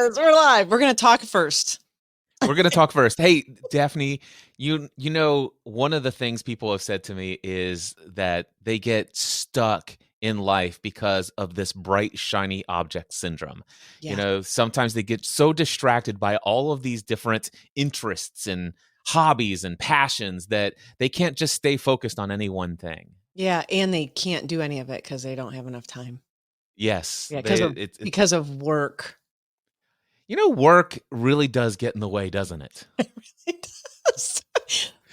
is. We're live. We're going to talk first. We're going to talk first. Hey, Daphne, you know, one of the things people have said to me is that they get stuck in life because of this bright, shiny object syndrome. Yeah. You know, sometimes they get so distracted by all of these different interests and hobbies and passions that they can't just stay focused on any one thing. Yeah, and they can't do any of it because they don't have enough time. Yes. Yeah, because of work. You know, work really does get in the way, doesn't it? It really does.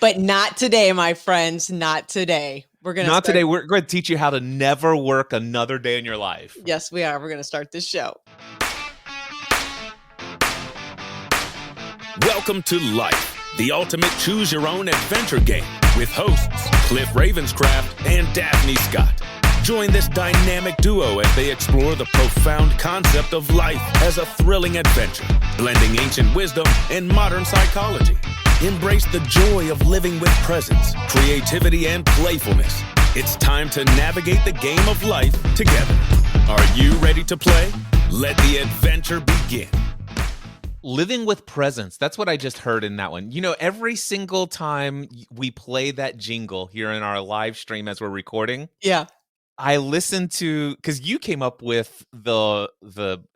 But not today, my friends. Not today. Not today. We're going to teach you how to never work another day in your life. Yes, we are. We're going to start this show. Welcome to Life, the ultimate choose-your-own adventure game with hosts Cliff Ravenscraft and Daphne Scott. Join this dynamic duo as they explore the profound concept of life as a thrilling adventure, blending ancient wisdom and modern psychology. Embrace the joy of living with presence, creativity, and playfulness. It's time to navigate the game of life together. Are you ready to play? Let the adventure begin. Living with presence. That's what I just heard in that one. You know, every single time we play that jingle here in our live stream as we're recording. Yeah. I listened to, because you came up with the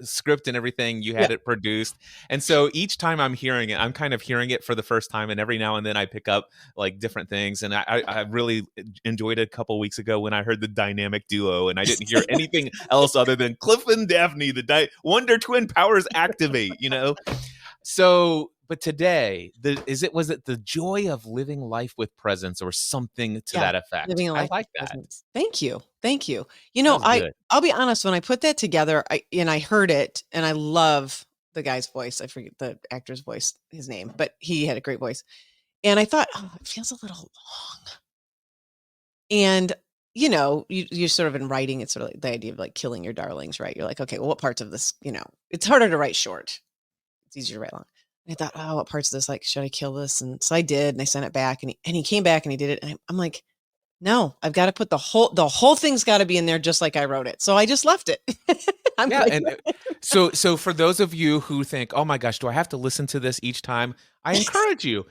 script and everything, you had it produced. And so each time I'm hearing it, I'm kind of hearing it for the first time. And every now and then I pick up like different things. And I really enjoyed it a couple weeks ago when I heard the dynamic duo and I didn't hear anything else other than Cliff and Daphne, the Wonder Twin powers activate, you know? So, but today, was it the joy of living life with presence or something to that effect? Living a life I like with that. presence. Thank you. You know, I'll be honest, when I put that together, I heard it and I love the guy's voice. I forget the actor's voice, his name, but he had a great voice. And I thought, oh, it feels a little long. And you know, you're sort of in writing, it's sort of like the idea of like killing your darlings, right? You're like, okay, well, what parts of this, you know, it's harder to write short. It's easier to write long. And I thought, oh, what parts of this, like, should I kill this? And so I did, and I sent it back, and he came back and he did it. And I'm like, no, I've got to put the whole thing's got to be in there just like I wrote it. So I just left it. So for those of you who think, oh my gosh, do I have to listen to this each time? I encourage you,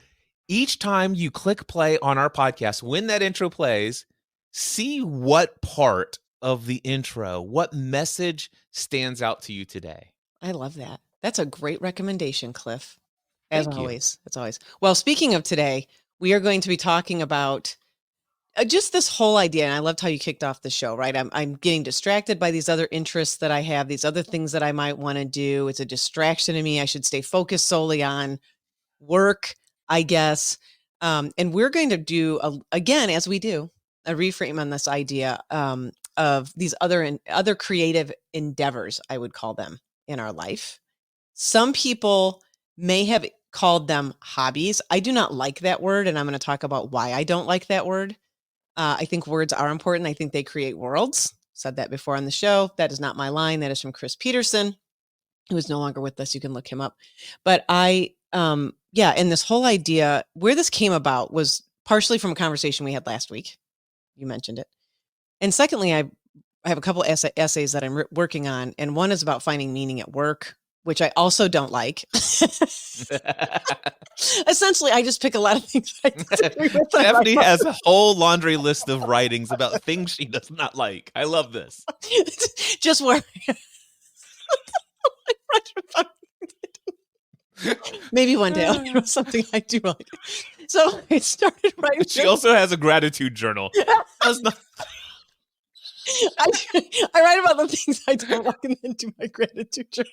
each time you click play on our podcast, when that intro plays, see what part of the intro, what message stands out to you today. I love that. That's a great recommendation, Cliff. As always. Well, speaking of today, we are going to be talking about just this whole idea. And I loved how you kicked off the show, right? I'm getting distracted by these other interests that I have, these other things that I might want to do. It's a distraction to me. I should stay focused solely on work, I guess. And we're going to do, again, as we do, a reframe on this idea of these other creative endeavors, I would call them, in our life. Some people may have called them hobbies. I do not like that word, and I'm going to talk about why I don't like that word. I think words are important. I think they create worlds. Said that before on the show. That is not my line. That is from Chris Peterson, who is no longer with us. You can look him up. But and this whole idea, where this came about was partially from a conversation we had last week. You mentioned it. And secondly, I have a couple essays that I'm working on, and one is about finding meaning at work, which I also don't like. Essentially, I just pick a lot of things I disagree with. Stephanie has a whole laundry list of writings about things she does not like. I love this. Just where maybe one day I'll write something I do like. So it started right. She also has a gratitude journal. I write about the things I don't like and then do my gratitude journal.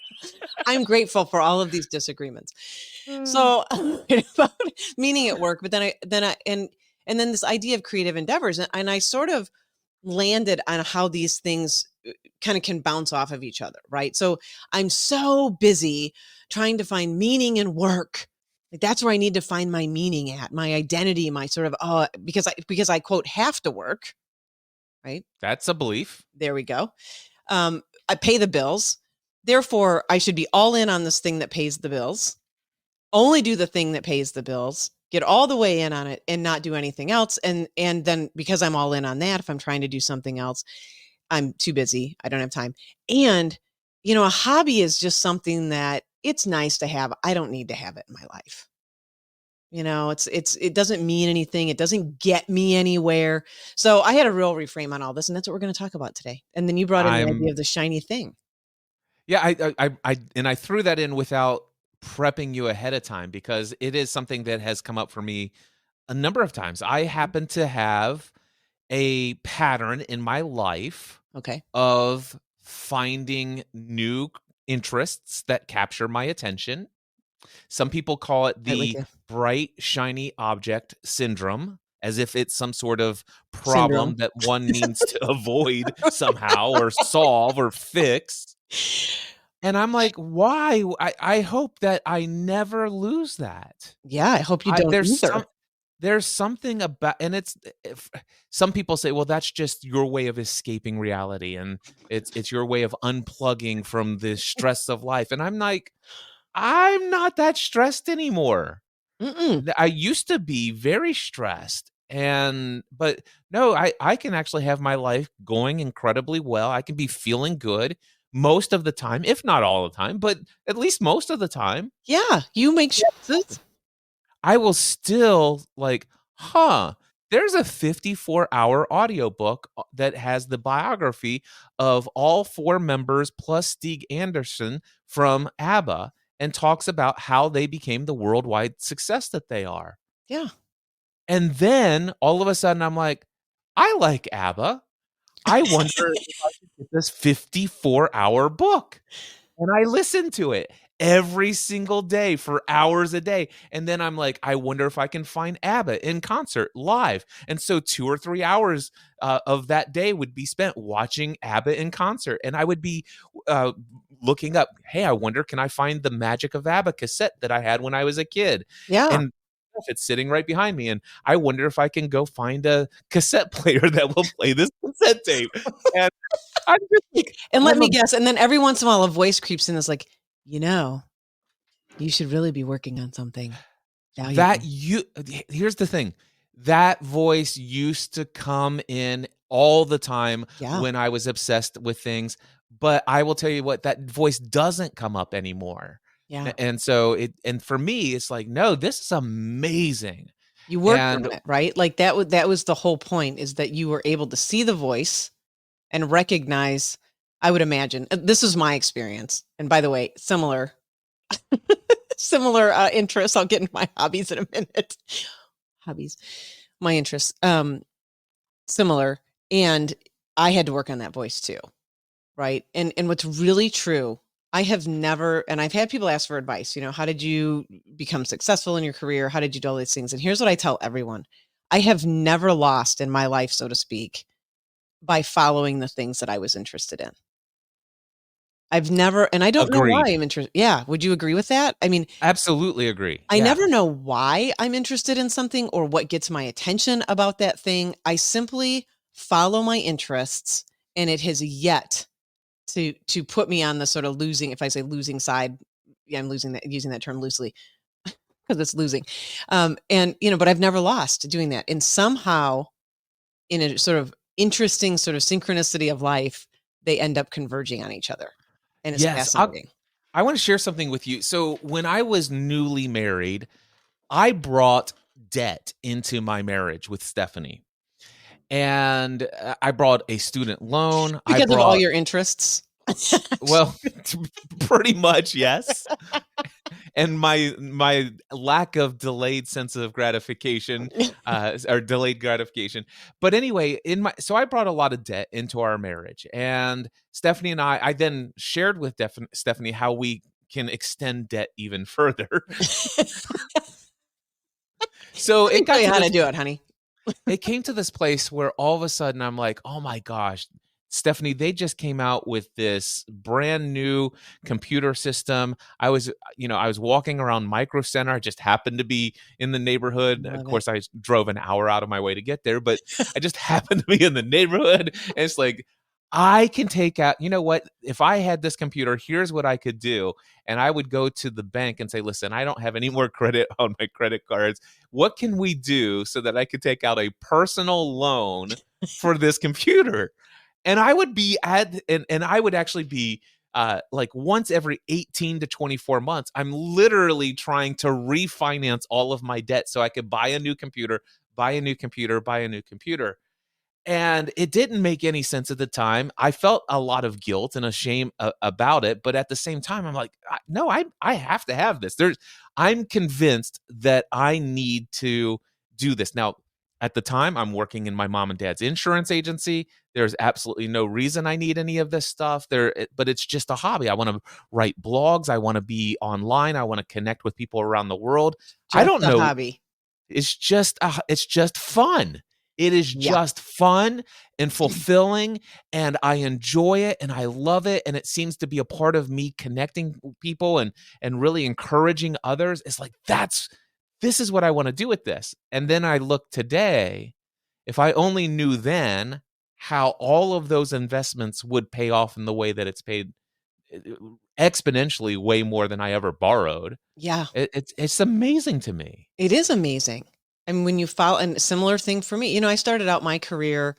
I'm grateful for all of these disagreements. So about meaning at work, but then this idea of creative endeavors, and I sort of landed on how these things kind of can bounce off of each other, right? So I'm so busy trying to find meaning in work. Like that's where I need to find my meaning at, my identity, my sort of because I quote have to work. Right? That's a belief. There we go. I pay the bills. Therefore, I should be all in on this thing that pays the bills, only do the thing that pays the bills, get all the way in on it and not do anything else. And then because I'm all in on that, if I'm trying to do something else, I'm too busy. I don't have time. And, you know, a hobby is just something that it's nice to have. I don't need to have it in my life. It doesn't mean anything. It doesn't get me anywhere. So I had a real reframe on all this, and that's what we're going to talk about today. And then you brought in the idea I'm of the shiny thing. Yeah, I threw that in without prepping you ahead of time because it is something that has come up for me a number of times. I happen to have a pattern in my life Okay. of finding new interests that capture my attention. Some people call it Right with the you. bright, shiny object syndrome, as if it's some sort of Syndrome. problem that one needs to avoid somehow or solve or fix. And I'm like, "Why?" I hope that I never lose that. Yeah, I hope you I don't either. there's something about, and it's if some people say, "Well, that's just your way of escaping reality, and it's your way of unplugging from the stress of life." And I'm like, "I'm not that stressed anymore." Mm-mm. I used to be very stressed, but no, I can actually have my life going incredibly well. I can be feeling good most of the time, if not all the time, but at least most of the time. Yeah, you make choices. I will still like, huh, there's a 54-hour audiobook that has the biography of all four members plus Stieg Anderson from ABBA and talks about how they became the worldwide success that they are. Yeah. And then all of a sudden I'm like, I like ABBA. I wonder if I could get this 54-hour book. And I listen to it every single day for hours a day. And then I'm like, I wonder if I can find ABBA in concert live. And so 2 or 3 hours of that day would be spent watching ABBA in concert. And I would be uh, looking up, hey, I wonder, can I find the Magic of ABBA cassette that I had when I was a kid? Yeah. And it's sitting right behind me. And I wonder if I can go find a cassette player that will play this cassette tape. And I'm just like, And let I'm me guess, and then every once in a while a voice creeps in that's like, you should really be working on something valuable. here's the thing. That voice used to come in all the time Yeah. when I was obsessed with things, but I will tell you what, that voice doesn't come up anymore. Yeah. And so and for me, it's like, no, this is amazing. You worked And on it, right? Like that was the whole point, is that you were able to see the voice and recognize, I would imagine. This is my experience. And by the way, similar interests. I'll get into my hobbies in a minute. Hobbies. My interests. Similar. And I had to work on that voice too. Right. And what's really true, I have never, and I've had people ask for advice, how did you become successful in your career? How did you do all these things? And here's what I tell everyone. I have never lost in my life, so to speak, by following the things that I was interested in. I've never, and I don't know why agreed. I'm interested. Yeah. Would you agree with that? I mean, Absolutely agree. I Yeah. never know why I'm interested in something or what gets my attention about that thing. I simply follow my interests, and it has yet to put me on the sort of losing, if I say losing side, yeah, I'm using that term loosely because it's losing. But I've never lost doing that. And somehow in a sort of interesting sort of synchronicity of life, they end up converging on each other. And it's Yes. fascinating. I want to share something with you. So when I was newly married, I brought debt into my marriage with Stephanie. And I brought a student loan. I Because of all brought, your interests. well, pretty much, yes. And my lack of delayed sense of gratification, or delayed gratification. But anyway, so I brought a lot of debt into our marriage, and Stephanie and I then shared with Stephanie how we can extend debt even further. So Let me it tell got you to how this to do it, honey. it came to this place where all of a sudden I'm like, oh my gosh, Stephanie, they just came out with this brand new computer system. I was walking around Micro Center. I just happened to be in the neighborhood. Of Love it. course, I drove an hour out of my way to get there, but I just happened to be in the neighborhood. And it's like, I can take out, you know what? If I had this computer, here's what I could do. And I would go to the bank and say, listen, I don't have any more credit on my credit cards. What can we do so that I could take out a personal loan for this computer? And I would be and I would actually be like once every 18 to 24 months, I'm literally trying to refinance all of my debt so I could buy a new computer, buy a new computer, buy a new computer. And it didn't make any sense at the time. I felt a lot of guilt and a shame about it, but at the same time, I'm like, no, I have to have this. I'm convinced that I need to do this. Now, at the time, I'm working in my mom and dad's insurance agency. There's absolutely no reason I need any of this stuff but it's just a hobby. I want to write blogs. I want to be online. I want to connect with people around the world. I Just don't a know. hobby. It's just fun. It is Yeah. just fun and fulfilling, and I enjoy it and I love it, and it seems to be a part of me connecting people and really encouraging others. It's like this is what I want to do with this. And then I look today, if I only knew then how all of those investments would pay off in the way that it's paid exponentially way more than I ever borrowed. Yeah. It's amazing to me. It is amazing. I mean, when you follow, and a similar thing for me, I started out my career,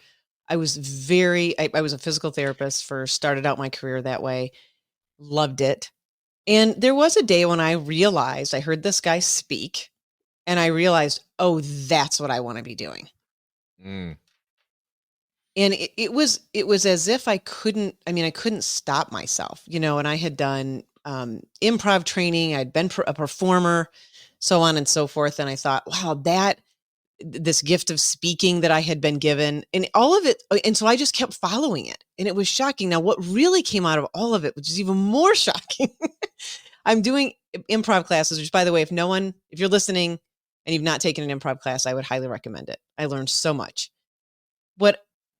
I was a physical therapist first, started out my career that way, loved it. And there was a day when I realized, I heard this guy speak and I realized, oh, that's what I want to be doing. Mm. And it was as if I couldn't stop myself, and I had done improv training. I'd been a performer, so on and so forth. And I thought, wow, this gift of speaking that I had been given and all of it. And so I just kept following it, and it was shocking. Now, what really came out of all of it, which is even more shocking, I'm doing improv classes, which, by the way, if you're listening and you've not taken an improv class, I would highly recommend it. I learned so much.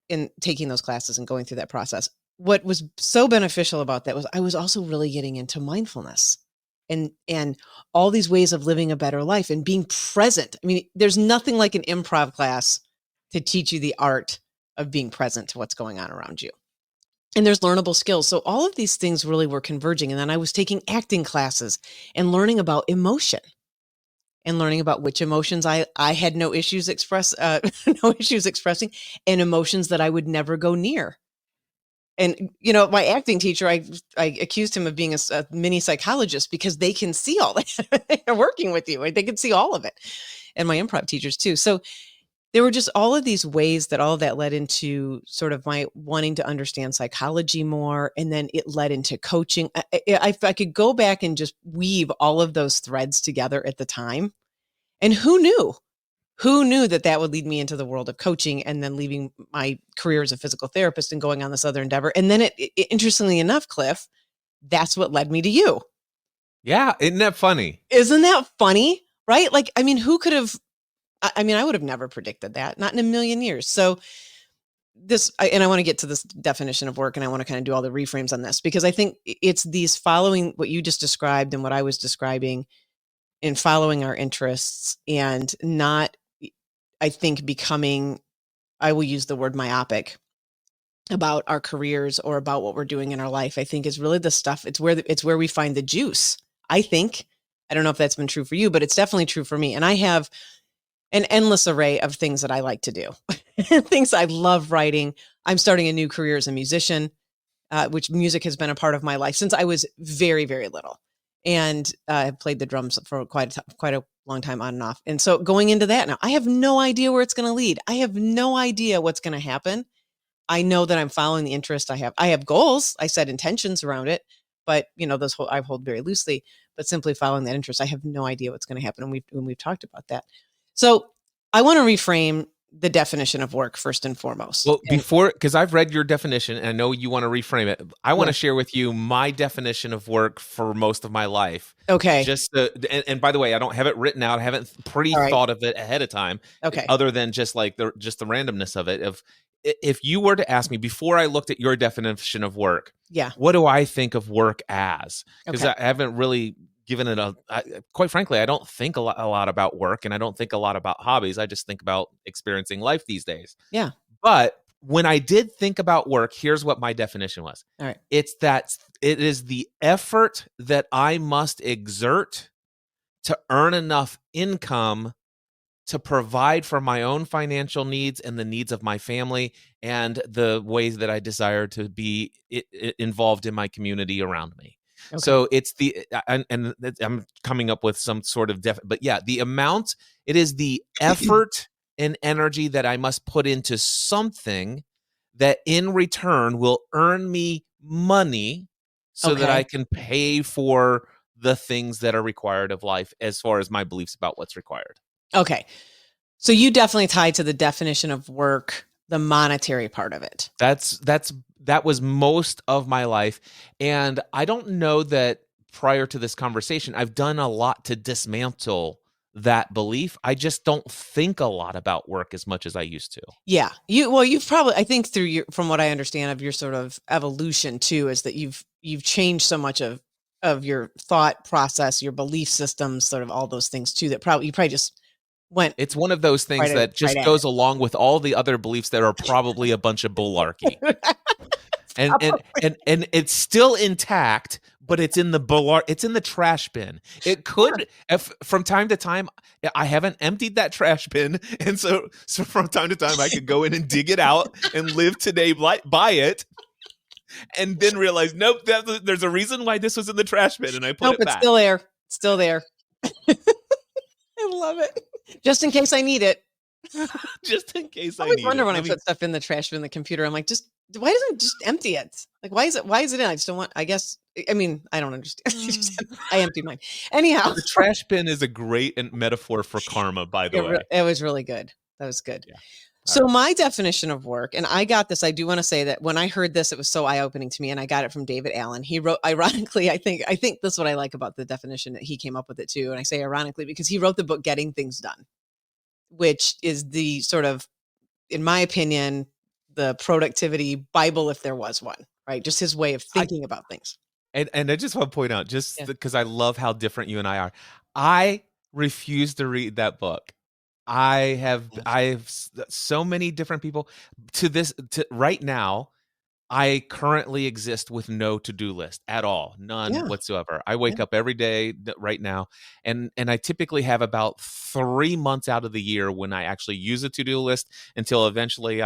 In taking those classes and going through that process, what was so beneficial about that was I was also really getting into mindfulness and all these ways of living a better life and being present. I mean, there's nothing like an improv class to teach you the art of being present to what's going on around you. And there's learnable skills. So all of these things really were converging. And then I was taking acting classes and learning about emotion and learning about which emotions I had no issues expressing, and emotions that I would never go near. And, my acting teacher, I accused him of being a mini psychologist because they can see all that. They're working with you. They can see all of it. And my improv teachers too. So there were just all of these ways that all of that led into sort of my wanting to understand psychology more. And then it led into coaching. If I could go back and just weave all of those threads together at the time. And who knew? Who knew that would lead me into the world of coaching and then leaving my career as a physical therapist and going on this other endeavor? And then interestingly enough, Cliff, that's what led me to you. Yeah. Isn't that funny? Isn't that funny? Right? Like, I mean, who could have, I would have never predicted that, not in a million years. So and I want to get to this definition of work, and I want to kind of do all the reframes on this, because I think it's these following what you just described and what I was describing in following our interests and not, I think, becoming, I will use the word myopic about our careers or about what we're doing in our life, I think is really the stuff. It's where we find the juice. I think, I don't know if that's been true for you, but it's definitely true for me. And I have an endless array of things that I like to do, things I love writing. I'm starting a new career as a musician, which music has been a part of my life since I was very, very little. And I've played the drums for quite a long time on and off. And so going into that now, I have no idea where it's going to lead. I have no idea what's going to happen. I know that I'm following the interest I have. I have goals. I set intentions around it, but I hold very loosely, but simply following that interest, I have no idea what's going to happen. And we've talked about that. So I want to reframe the definition of work first and foremost. Well, because I've read your definition and I know you want to reframe it. I want to share with you my definition of work for most of my life. Okay. And by the way, I don't have it written out. I haven't thought of it ahead of time. Okay. Other than just like the randomness of it. If you were to ask me before I looked at your definition of work, what do I think of work as? Because I haven't really given it quite frankly, I don't think a lot about work, and I don't think a lot about hobbies. I just think about experiencing life these days. Yeah. But when I did think about work, here's what my definition was. All right. It is the effort that I must exert to earn enough income to provide for my own financial needs and the needs of my family and the ways that I desire to be involved in my community around me. Okay. So it's and I'm coming up with some sort of but yeah, the amount, it is the effort and energy that I must put into something that in return will earn me money so that I can pay for the things that are required of life as far as my beliefs about what's required. Okay. So you definitely tied to the definition of work, the monetary part of it. That was most of my life. And I don't know that prior to this conversation, I've done a lot to dismantle that belief. I just don't think a lot about work as much as I used to. Yeah. You've probably, I think from what I understand of your sort of evolution too, is that you've changed so much of your thought process, your belief systems, sort of all those things too, that you probably just went. It's one of those things that just goes along with all the other beliefs that are probably a bunch of bulllarchy. and it's still intact, but it's in the trash bin. It could, if from time to time, I haven't emptied that trash bin, and so from time to time I could go in and dig it out and live today by it, and then realize, nope, there's a reason why this was in the trash bin, and I put it back. It's still there. I love it. Just in case I need it. Just in case I always wonder when I put stuff in the trash bin in the computer. I'm like, why doesn't it just empty it? Like, why is it in? I just don't want, I guess, I mean, I don't understand. I empty mine. Anyhow. The trash bin is a great metaphor for karma, by the way. It was really good. That was good. Yeah. So my definition of work, and I got this, I do want to say that when I heard this, it was so eye-opening to me, and I got it from David Allen. He wrote, ironically, I think this is what I like about the definition, that he came up with it too. And I say ironically because he wrote the book Getting Things Done, which is the sort of, in my opinion, the productivity Bible, if there was one, right? Just his way of thinking about things. And I just want to point out, just because I love how different you and I are, I refuse to read that book. I've so many different people to right now. I currently exist with no to-do list at all, none whatsoever. I wake up every day right now, and I typically have about 3 months out of the year when I actually use a to-do list until eventually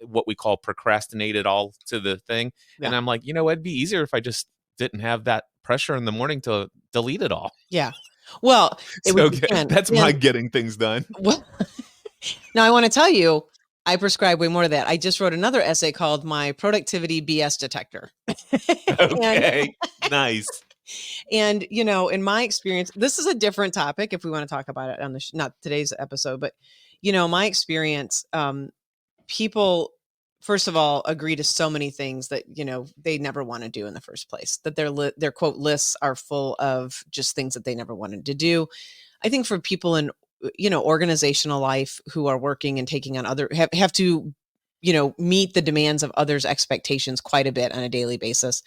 what we call procrastinate it all to the thing. And I'm like, it'd be easier if I just didn't have that pressure in the morning to delete it all. Yeah. Well, that's my getting things done. Well, now I want to tell you, I prescribe way more to that. I just wrote another essay called My Productivity BS Detector. Okay, nice. And, in my experience, this is a different topic if we want to talk about it on not today's episode, but, my experience, people, first of all, agree to so many things that, they never want to do in the first place, that their quote lists are full of just things that they never wanted to do. I think for people in, organizational life who are working and taking on have to, meet the demands of others' expectations quite a bit on a daily basis.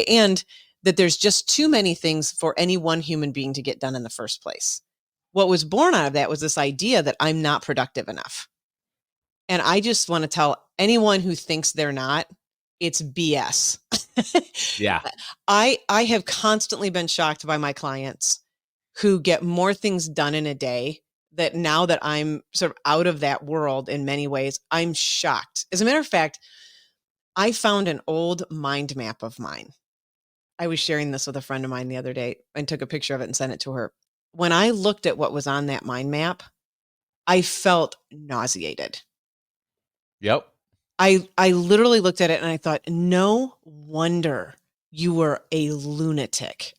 And that there's just too many things for any one human being to get done in the first place. What was born out of that was this idea that I'm not productive enough. And I just want to tell anyone who thinks they're not, it's BS. Yeah. I have constantly been shocked by my clients who get more things done in a day, that now that I'm sort of out of that world in many ways, I'm shocked. As a matter of fact, I found an old mind map of mine. I was sharing this with a friend of mine the other day and took a picture of it and sent it to her. When I looked at what was on that mind map, I felt nauseated. Yep. I literally looked at it and I thought, no wonder you were a lunatic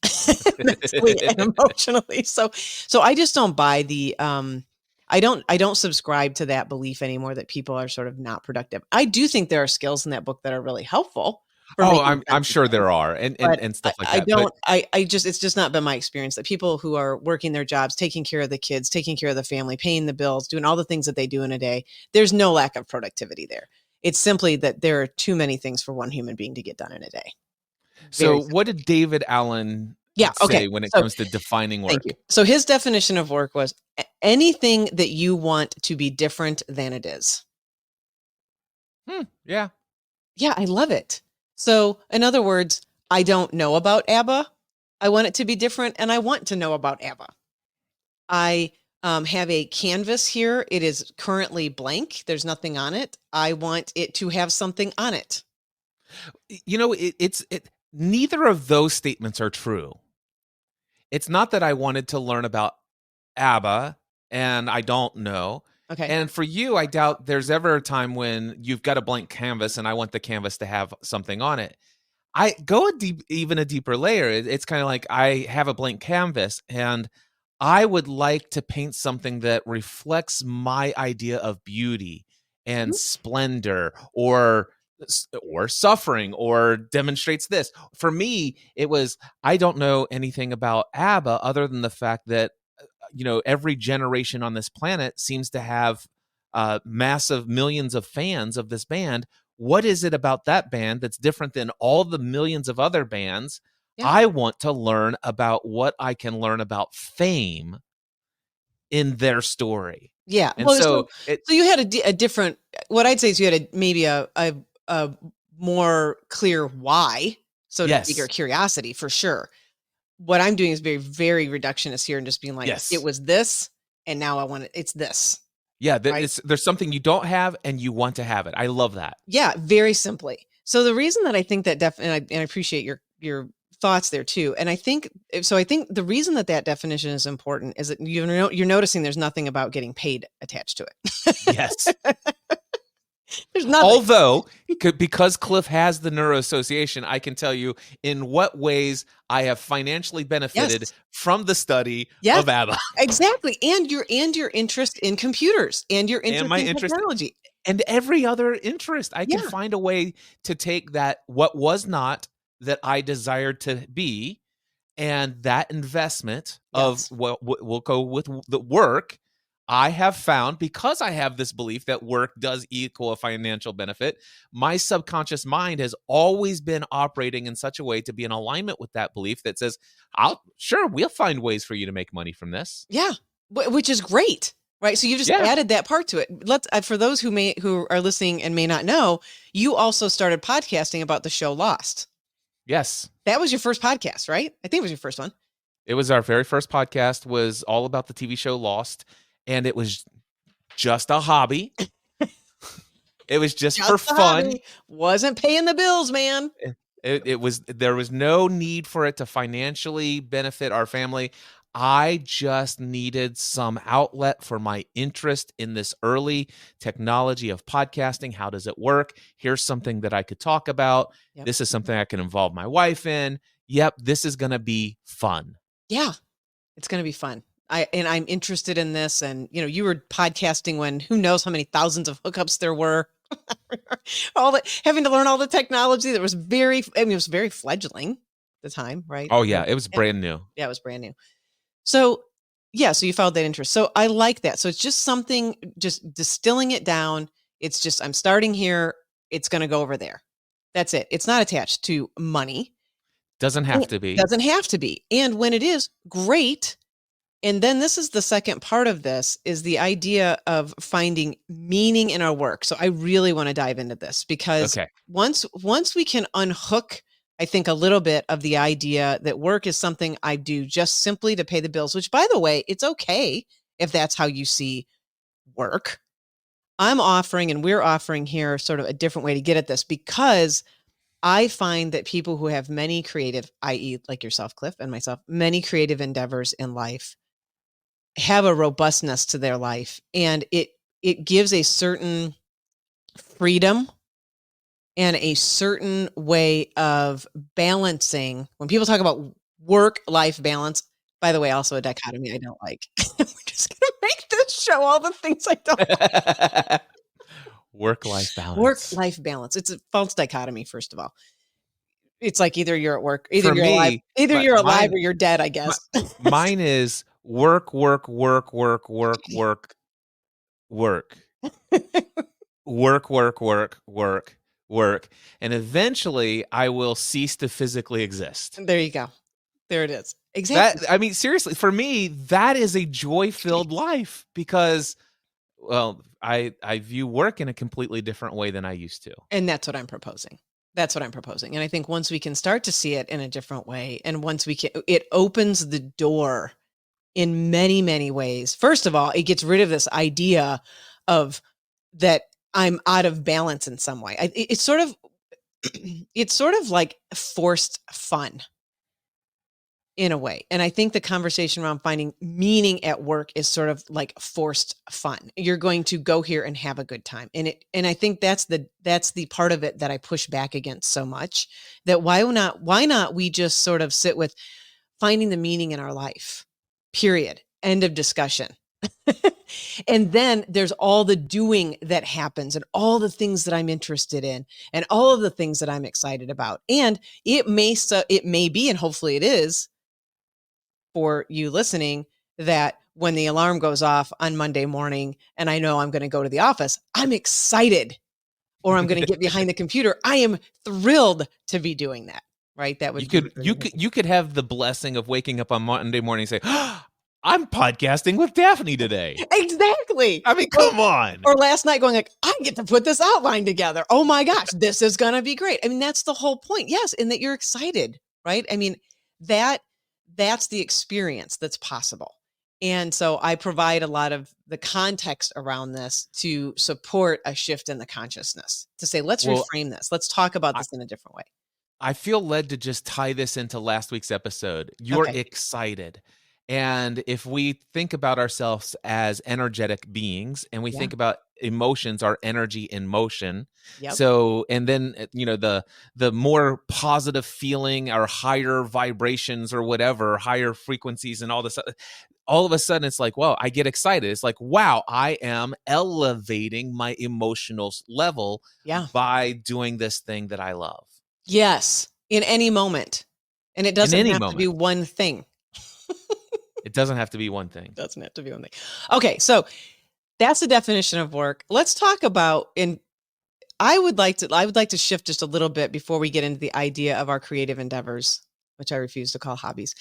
mentally and emotionally. So I just don't buy the, I don't subscribe to that belief anymore that people are sort of not productive. I do think there are skills in that book that are really helpful. I'm sure there are, and stuff like that. It's just not been my experience that people who are working their jobs, taking care of the kids, taking care of the family, paying the bills, doing all the things that they do in a day, there's no lack of productivity there. It's simply that there are too many things for one human being to get done in a day. So what did David Allen say when it comes to defining work? Thank you. So his definition of work was anything that you want to be different than it is. Yeah. Yeah, I love it. So in other words, I don't know about ABBA. I want it to be different, and I want to know about ABBA. I have a canvas here. It is currently blank. There's nothing on it. I want it to have something on it. Neither of those statements are true. It's not that I wanted to learn about ABBA and I don't know. Okay. And for you, I doubt there's ever a time when you've got a blank canvas and I want the canvas to have something on it. I go even a deeper layer. It's kind of like I have a blank canvas and I would like to paint something that reflects my idea of beauty and Mhm. splendor or suffering or demonstrates this. For me, it was I don't know anything about ABBA other than the fact that every generation on this planet seems to have massive millions of fans of this band. What is it about that band that's different than all the millions of other bands? Yeah. I want to learn about what I can learn about fame in their story. Yeah. And Well, so so you had a different, what I'd say is you had maybe a more clear why, so to speak, or yes, curiosity for sure. What I'm doing is very, very reductionist here and just being like, it yes. was this, and now I want it. It's this, Yeah, right? there's something you don't have and you want to have it. I love that. Yeah, very simply. So the reason that I think that and I appreciate your thoughts there too. And I think so. I think the reason that definition is important is that you're noticing there's nothing about getting paid attached to Yes. it. There's nothing. Although, because Cliff has the Neuro Association, I can tell you in what ways I have financially benefited Yes. from the study Yes. of ABBA. Exactly. And your interest in computers and your interest And my in interest technology. and every other interest. I can Yeah. find a way to take that, what was not that I desired to be, and that investment of Yes. what we'll go with the work. I have found, because I have this belief that work does equal a financial benefit, my subconscious mind has always been operating in such a way to be in alignment with that belief that says, we'll find ways for you to make money from this. Yeah. Which is great. Right. So you just Yeah. added that part to it. Let's for those who are listening and may not know, you also started podcasting about the show Lost. Yes. That was your first podcast, right? I think it was your first one. It was our very first podcast, was all about the TV show Lost, and it was just a hobby. It was just for fun. Hobby. Wasn't paying the bills, man. There was no need for it to financially benefit our family. I just needed some outlet for my interest in this early technology of podcasting. How does it work? Here's something that I could talk about. Yep. This is something I can involve my wife in. Yep, this is going to be fun. Yeah, it's going to be fun. I'm interested in this. And, you were podcasting when who knows how many thousands of hookups there were. Having to learn all the technology that was it was very fledgling at the time, right? Oh, yeah, it was brand new. Yeah, it was brand new. So, yeah, so you followed that interest. So I like that. So it's just something, just distilling it down. It's just, I'm starting here. It's going to go over there. That's it. It's not attached to money. Doesn't have to be. Doesn't have to be. And when it is, great. And then this is the second part of this, is the idea of finding meaning in our work. So I really want to dive into this because once we can unhook, I think, a little bit of the idea that work is something I do just simply to pay the bills, which, by the way, it's okay if that's how you see work. I'm offering, and we're offering here sort of a different way to get at this, because I find that people who have many creative, i.e. like yourself, Cliff, and myself, many creative endeavors in life have a robustness to their life, and it gives a certain freedom and a certain way of balancing. When people talk about work-life balance, by the way, also a dichotomy I don't like. We're just going to make this show all the things I don't like. Work-life balance. Work-life balance. It's a false dichotomy, first of all. It's like either you're at work, either For you're me, alive, you're alive or you're dead, I guess. Mine is work, work, work, work, work, work, work. Work, work, work, work, work. And eventually I will cease to physically exist. There you go. There it is. Exactly. Seriously, for me, that is a joy-filled life because, well, I view work in a completely different way than I used to. And that's what I'm proposing. And I think once we can start to see it in a different way, and once we can, it opens the door in many, many ways. First of all, it gets rid of this idea of that I'm out of balance in some way. It's sort of it's sort of like forced fun in a way. And I think the conversation around finding meaning at work is sort of like forced fun. You're going to go here and have a good time. And I think that's the part of it that I push back against so much, that why not we just sort of sit with finding the meaning in our life. Period. End of discussion. And then there's all the doing that happens and all the things that I'm interested in and all of the things that I'm excited about. And it may be, and hopefully it is for you listening, that when the alarm goes off on Monday morning and I know I'm going to go to the office, I'm excited, or I'm going to get behind the computer. I am thrilled to be doing that. Right? That would you could have the blessing of waking up on Monday morning and say, oh, I'm podcasting with Daphne today. Exactly. I mean, come on. Or last night going like, I get to put this outline together. Oh my gosh, this is going to be great. I mean, that's the whole point. Yes. And that you're excited, right? I mean, that's the experience that's possible. And so I provide a lot of the context around this to support a shift in the consciousness, to say, let's reframe this. Let's talk about this in a different way. I feel led to just tie this into last week's episode. You're excited. And if we think about ourselves as energetic beings, and we think about emotions, our energy in motion. Yep. So, and then, the more positive feeling, our higher vibrations or whatever, higher frequencies and all this, all of a sudden it's like, well, I get excited. It's like, wow, I am elevating my emotional level by doing this thing that I love. Yes. In any moment. And it doesn't have to be one thing. It doesn't have to be one thing. Doesn't have to be one thing. Okay, so that's the definition of work. Let's talk about, and I would like to shift just a little bit before we get into the idea of our creative endeavors, which I refuse to call hobbies.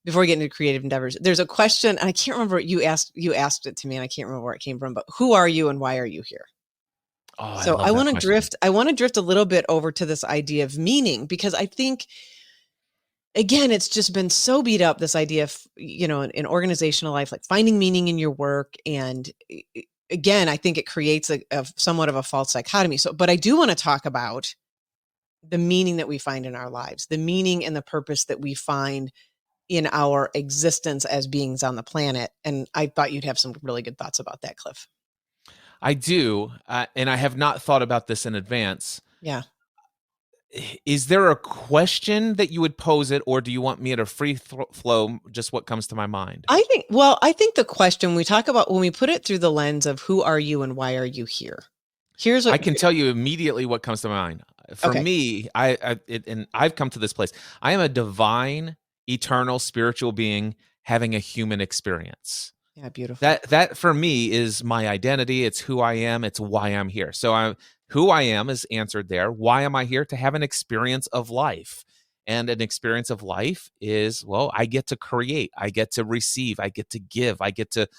Before we get into creative endeavors, there's a question, and I can't remember, you asked it to me, and I can't remember where it came from, but who are you and why are you here? Oh, so I want to drift a little bit over to this idea of meaning, because I think, again, it's just been so beat up, this idea of, in organizational life, like finding meaning in your work. And again, I think it creates a somewhat of a false dichotomy. So, but I do want to talk about the meaning that we find in our lives, the meaning and the purpose that we find in our existence as beings on the planet. And I thought you'd have some really good thoughts about that, Cliff. I do. And I have not thought about this in advance. Yeah. Is there a question that you would pose it, or do you want me at a free flow, just what comes to my mind? I think the question we talk about, when we put it through the lens of who are you and why are you here? Here's what I can tell you immediately what comes to mind. For me, and I've come to this place. I am a divine, eternal, spiritual being having a human experience. Yeah, beautiful. That for me is my identity. It's who I am. It's why I'm here. So who I am is answered there. Why am I here? To have an experience of life. And an experience of life is, well, I get to create, I get to receive, I get to give, I get to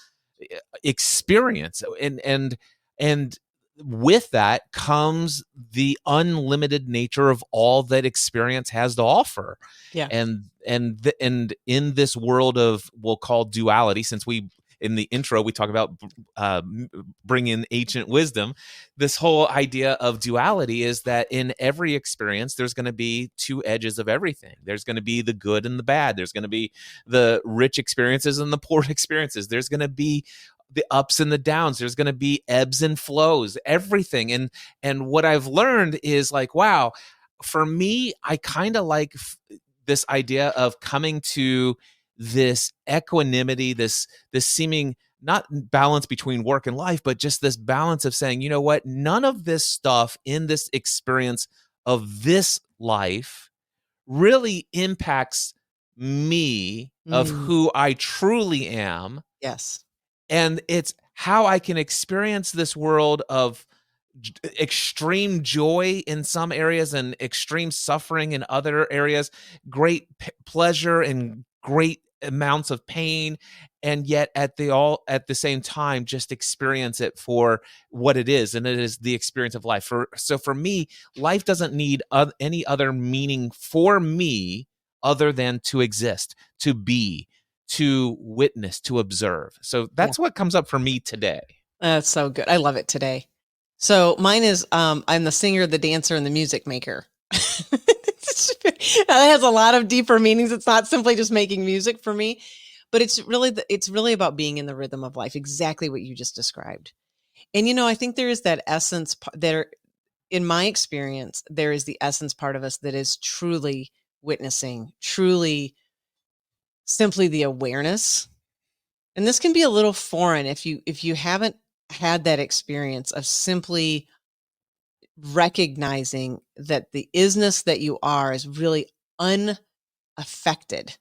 experience. And with that comes the unlimited nature of all that experience has to offer. Yeah. And in this world of, we'll call duality, since in the intro, we talk about bring in ancient wisdom. This whole idea of duality is that in every experience, there's going to be two edges of everything. There's going to be the good and the bad. There's going to be the rich experiences and the poor experiences. There's going to be the ups and the downs. There's going to be ebbs and flows, everything. And what I've learned is like, wow, for me, I kind of like this idea of coming to this equanimity, this seeming not balance between work and life, but just this balance of saying, you know what, none of this stuff in this experience of this life really impacts me of who I truly am. Yes. And it's how I can experience this world of extreme joy in some areas and extreme suffering in other areas, great pleasure and great amounts of pain, and yet at the same time just experience it for what it is, and it is the experience of life. So for me, life doesn't need any other meaning for me other than to exist, to be, to witness, to observe. So Yeah. that's what comes up for me today. That's so good. I love it today. So mine is I'm the singer, the dancer, and the music maker. That has a lot of deeper meanings. It's not simply just making music for me, but it's really about being in the rhythm of life, exactly what you just described. And I think there is that essence there. In my experience, there is the essence part of us that is truly witnessing, truly simply the awareness. And this can be a little foreign if you haven't had that experience of simply recognizing that the isness that you are is really unaffected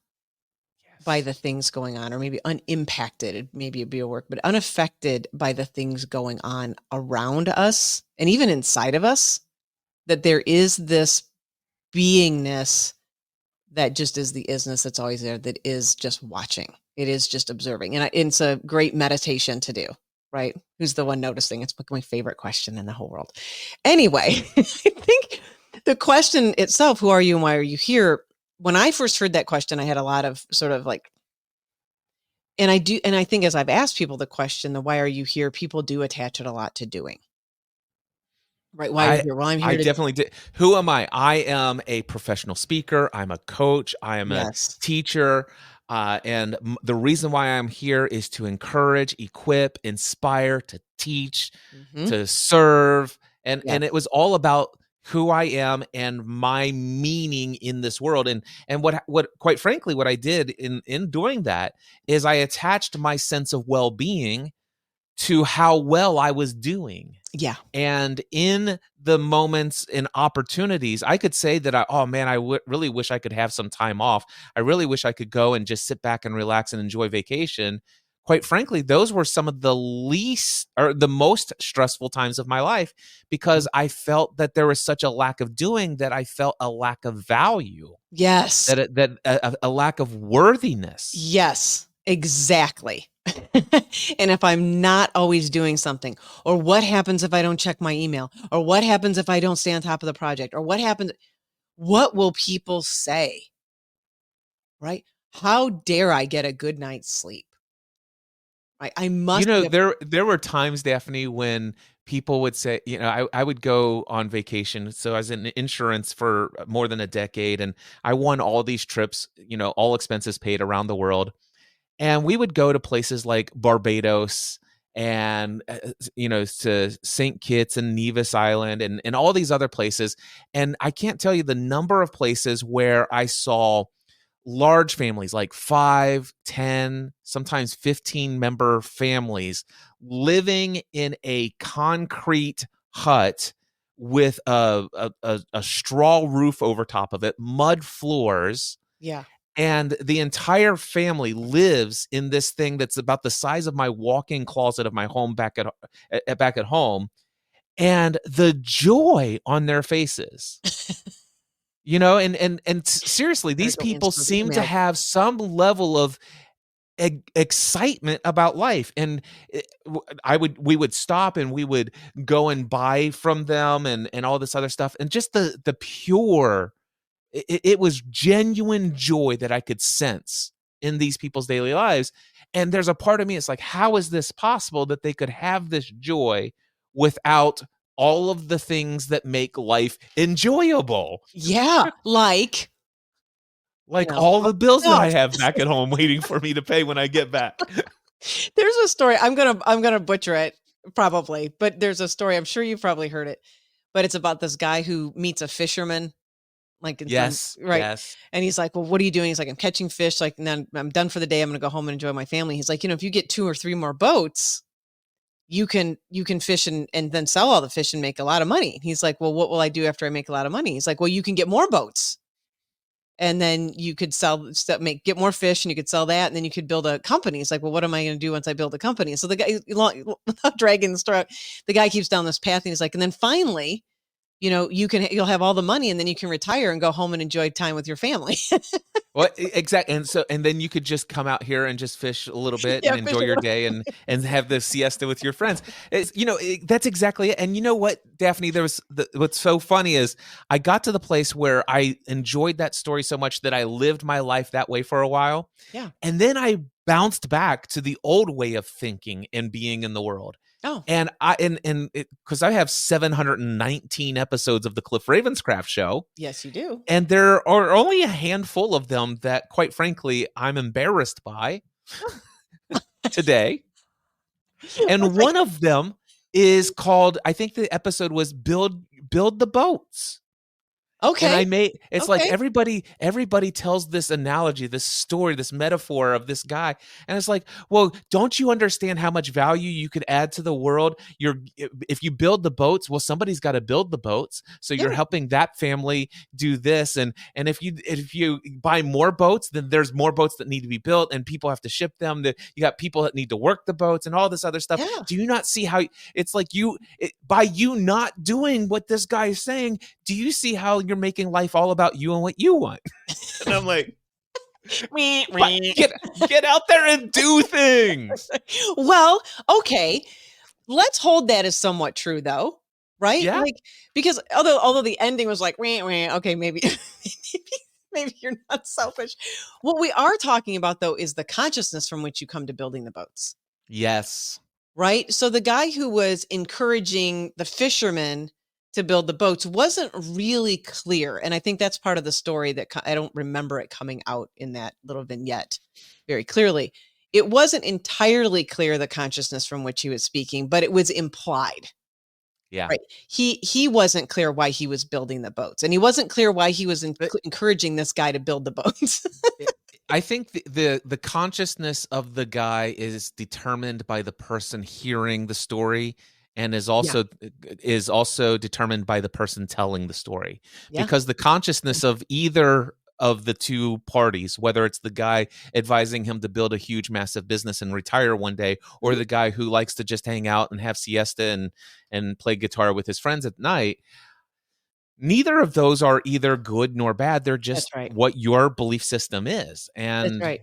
by the things going on, or maybe unimpacted, maybe it'd be a work, but unaffected by the things going on around us and even inside of us, that there is this beingness that just is the isness that's always there, that is just watching. It is just observing. And it's a great meditation to do, right? Who's the one noticing? It's my favorite question in the whole world. Anyway, I think the question itself, who are you and why are you here? When I first heard that question, I had a lot of sort of like, and I think as I've asked people the question, the why are you here, people do attach it a lot to doing. Right. Why are you I here? Well, I'm I here to. definitely did. Who am I? I am a professional speaker. I'm a coach. I am a Yes. teacher. And the reason why I'm here is to encourage, equip, inspire, to teach, to serve. Yes. And it was all about who I am and my meaning in this world. And what quite frankly, what I did in doing that is I attached my sense of well-being to how well I was doing. Yeah. And in the moments and opportunities, I could say that oh man, I really wish I could have some time off. I really wish I could go and just sit back and relax and enjoy vacation. Quite frankly, those were some of the least or the most stressful times of my life, because I felt that there was such a lack of doing, that I felt a lack of value, Yes. that a lack of worthiness. Yes, exactly. And if I'm not always doing something, or what happens if I don't check my email, or what happens if I don't stay on top of the project, or what will people say? Right? How dare I get a good night's sleep? Right? I must be There were times, Daphne, when people would say, I would go on vacation. So I was in insurance for more than a decade, and I won all these trips, all expenses paid around the world. And we would go to places like Barbados and, to St. Kitts and Nevis Island and all these other places. And I can't tell you the number of places where I saw large families, like 5, 10, sometimes 15-member families, living in a concrete hut with a straw roof over top of it, mud floors. Yeah. And the entire family lives in this thing that's about the size of my walk-in closet of my home back at home, and the joy on their faces. And seriously, these people seem to have some level of excitement about life. And we would stop and we would go and buy from them and all this other stuff, and just the pure, it was genuine joy that I could sense in these people's daily lives. And there's a part of me, it's like, how is this possible that they could have this joy without all of the things that make life enjoyable? Yeah, like all the bills that I have back at home waiting for me to pay when I get back. There's a story, I'm gonna butcher it probably, but there's a story, I'm sure you've probably heard it, but it's about this guy who meets a fisherman. Like, Yes, right. yes. And he's like, well, what are you doing? He's like, I'm catching fish. Like, and then I'm done for the day. I'm going to go home and enjoy my family. He's like, if you get 2 or 3 more boats, you can fish and then sell all the fish and make a lot of money. He's like, well, what will I do after I make a lot of money? He's like, well, you can get more boats, and then you could get more fish, and you could sell that. And then you could build a company. He's like, well, what am I going to do once I build a company? So the guy, without dragging the story out, the guy keeps down this path, and he's like, and then finally, you'll have all the money and then you can retire and go home and enjoy time with your family. Well, exactly. And then you could just come out here and just fish a little bit and Fish enjoy a your little. day and have the siesta with your friends. That's exactly it. And you know what, Daphne, what's so funny is I got to the place where I enjoyed that story so much that I lived my life that way for a while. Yeah. And then I bounced back to the old way of thinking and being in the world. Oh. And because I have 719 episodes of the Cliff Ravenscraft show. Yes, you do. And there are only a handful of them that, quite frankly, I'm embarrassed by today. And one of them is called, I think the episode was Build the Boats. Okay. And like everybody tells this analogy, this story, this metaphor of this guy. And it's like, well, don't you understand how much value you could add to the world? If you build the boats, well, somebody's got to build the boats. So you're helping that family do this. And if you buy more boats, then there's more boats that need to be built and people have to ship them. You got people that need to work the boats and all this other stuff. Yeah. Do you not see how it's like by you not doing what this guy is saying, do you see how you're making life all about you and what you want? And I'm like, get out there and do things. Well, okay. Let's hold that as somewhat true though, right? Yeah. Like, because although the ending was like, okay, maybe you're not selfish. What we are talking about though is the consciousness from which you come to building the boats. Yes. Right? So the guy who was encouraging the fishermen to build the boats wasn't really clear. And I think that's part of the story that I don't remember it coming out in that little vignette very clearly. It wasn't entirely clear the consciousness from which he was speaking, but it was implied. Yeah. Right. He wasn't clear why he was building the boats, and he wasn't clear why he was encouraging this guy to build the boats. I think the consciousness of the guy is determined by the person hearing the story, and is also determined by the person telling the story. Yeah. Because the consciousness of either of the two parties, whether it's the guy advising him to build a huge, massive business and retire one day, or the guy who likes to just hang out and have siesta and play guitar with his friends at night, neither of those are either good nor bad. They're just what your belief system is. And that's right.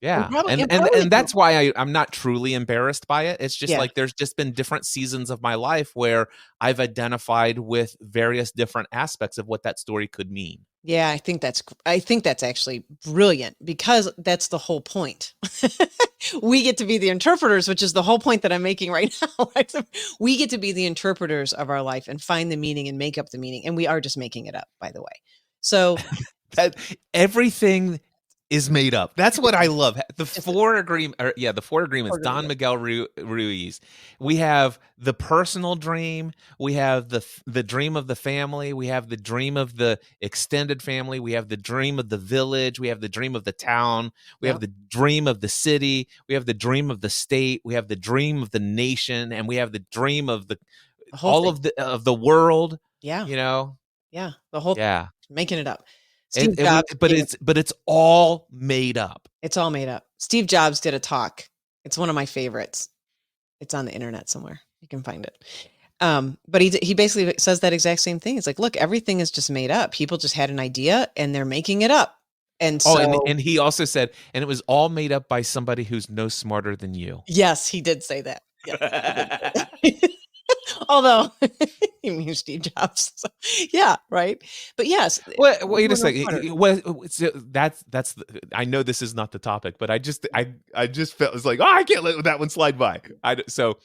Yeah. And that's why I'm not truly embarrassed by it. It's just like there's just been different seasons of my life where I've identified with various different aspects of what that story could mean. Yeah, I think that's actually brilliant, because that's the whole point. We get to be the interpreters, which is the whole point that I'm making right now. Right? So we get to be the interpreters of our life and find the meaning and make up the meaning. And we are just making it up, by the way. So that everything is made up. That's what I love. The four agreements, Don Miguel Ruiz. We have the personal dream. We have the dream of the family. We have the dream of the extended family. We have the dream of the village. We have the dream of the town. We have the dream of the city. We have the dream of the state. We have the dream of the nation, and we have the dream of of the world. Yeah. Yeah. The whole making it up. Steve Jobs, but it's all made up. It's all made up. Steve Jobs did a talk. It's one of my favorites. It's on the internet somewhere. You can find it. But he basically says that exact same thing. It's like, look, everything is just made up. People just had an idea and they're making it up. And so, and he also said, and it was all made up by somebody who's no smarter than you. Yes, he did say that. Yeah, although he means Steve Jobs. So, yeah, right. But yes. Wait a second. That's. I know this is not the topic, but I just felt it's like, I can't let that one slide by. So,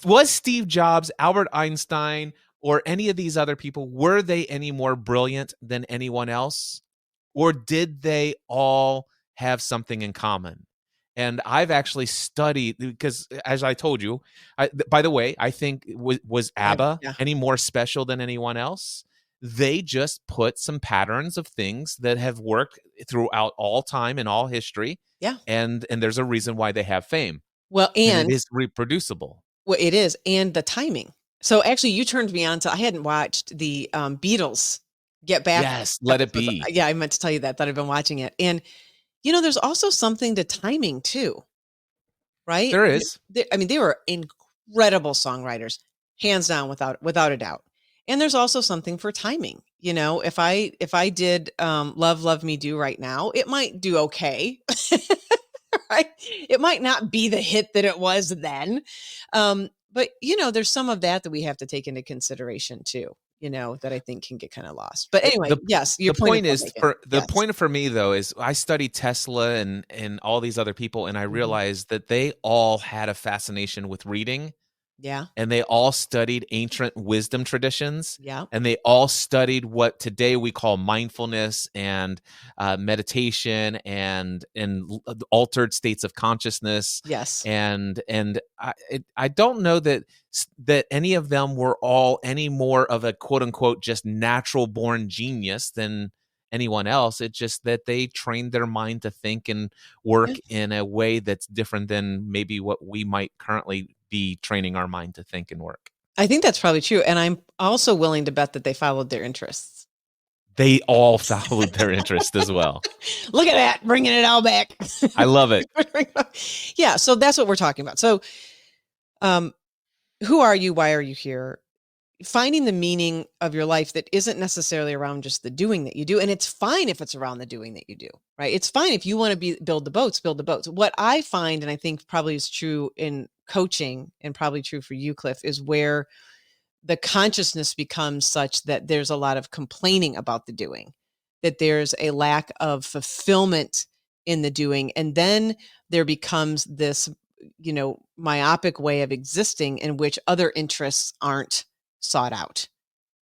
was Steve Jobs, Albert Einstein, or any of these other people, were they any more brilliant than anyone else, or did they all have something in common? And I've actually studied, because as I told you, by the way, I think was ABBA any more special than anyone else? They just put some patterns of things that have worked throughout all time and all history. Yeah. And there's a reason why they have fame. Well, and it is reproducible. Well, it is. And the timing. So actually you turned me on to, I hadn't watched the Beatles Get Back. Yes. Let It Be. Yeah. I meant to tell you that I've been watching it. And there's also something to timing too, right? There is. They were incredible songwriters, hands down, without a doubt. And there's also something for timing. If I did Love Me Do right now, it might do okay. Right? It might not be the hit that it was then. But there's some of that we have to take into consideration too, that I think can get kind of lost. But anyway, yes, your the point is is the yes. point for me though is I studied Tesla and all these other people, and I realized that they all had a fascination with reading. Yeah. And they all studied ancient wisdom traditions. Yeah. And they all studied what today we call mindfulness and meditation and altered states of consciousness. Yes. And I don't know that any of them were all any more of a quote unquote just natural born genius than anyone else. It's just that they trained their mind to think and work in a way that's different than maybe what we might currently be training our mind to think and work. I think that's probably true. And I'm also willing to bet that they followed their interests. They all followed their interest as well. Look at that, bringing it all back. I love it. Yeah. So that's what we're talking about. So, who are you? Why are you here? Finding the meaning of your life that isn't necessarily around just the doing that you do. And it's fine if it's around the doing that you do, right? It's fine if you want to build the boats. What I find, and I think probably is true in coaching and probably true for you, Cliff, is where the consciousness becomes such that there's a lot of complaining about the doing, that there's a lack of fulfillment in the doing. And then there becomes this, myopic way of existing in which other interests aren't sought out.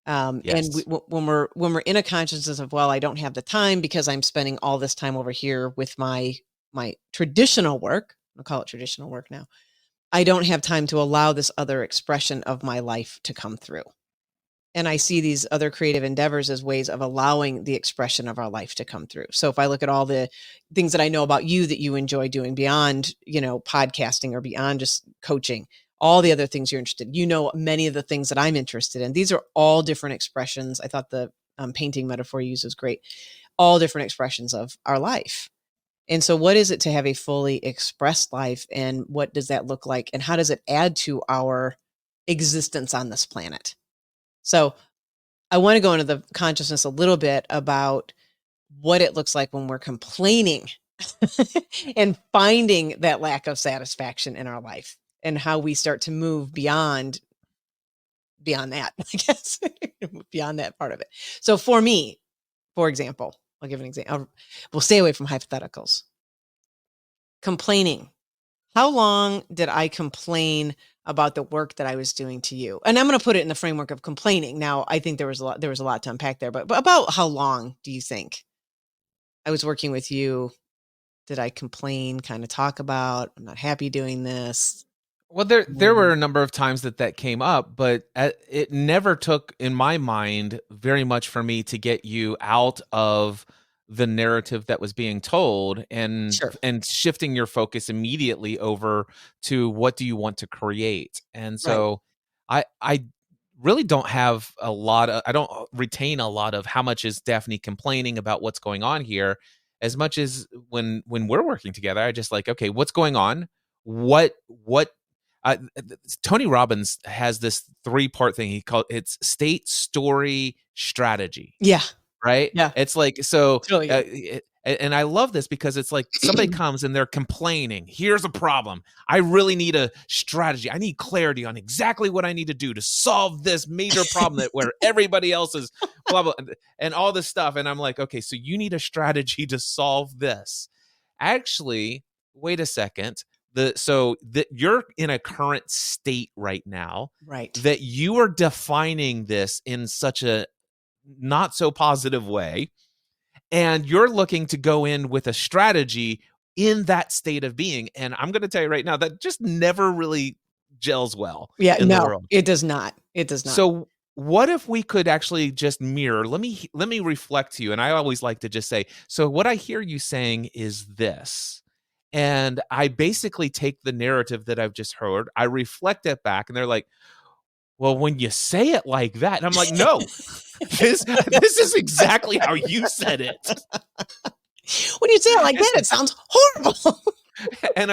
Yes. And when we're in a consciousness of, well, I don't have the time because I'm spending all this time over here with my traditional work. I'll call it traditional work now. I don't have time to allow this other expression of my life to come through. And I see these other creative endeavors as ways of allowing the expression of our life to come through. So if I look at all the things that I know about you that you enjoy doing beyond, podcasting or beyond just coaching, all the other things you're interested in, many of the things that I'm interested in, these are all different expressions. I thought the painting metaphor you used was great. All different expressions of our life. And so what is it to have a fully expressed life, and what does that look like? And how does it add to our existence on this planet? So I want to go into the consciousness a little bit about what it looks like when we're complaining and finding that lack of satisfaction in our life, and how we start to move beyond that, I guess, beyond that part of it. So for me, for example, I'll give an example. We'll stay away from hypotheticals. Complaining. How long did I complain about the work that I was doing to you? And I'm going to put it in the framework of complaining. Now, I think there was a lot to unpack there, but about how long do you think I was working with you? Did I complain, kind of talk about, I'm not happy doing this? Well, there were a number of times that came up, but it never took, in my mind, very much for me to get you out of the narrative that was being told and shifting your focus immediately over to what do you want to create. And so I really don't have I don't retain a lot of how much is Daphne complaining about what's going on here, as much as when we're working together, I just like, okay, what's going on? What Tony Robbins has this 3-part thing. He called it's state, story, strategy. Yeah. Right. Yeah. It's like, so, and I love this because it's like somebody comes and they're complaining. Here's a problem. I really need a strategy. I need clarity on exactly what I need to do to solve this major problem where everybody else is blah, blah, and all this stuff. And I'm like, okay, so you need a strategy to solve this. Actually, wait a second. You're in a current state right now, right? That you are defining this in such a not so positive way, and you're looking to go in with a strategy in that state of being. And I'm going to tell you right now that just never really gels well. Yeah, no, it does not. It does not. So what if we could actually just mirror? Let me reflect to you. And I always like to just say, so what I hear you saying is this. And I basically take the narrative that I've just heard, I reflect it back, and they're like, well, when you say it like that, and I'm like, no, this is exactly how you said it. When you say it like that, it sounds horrible. and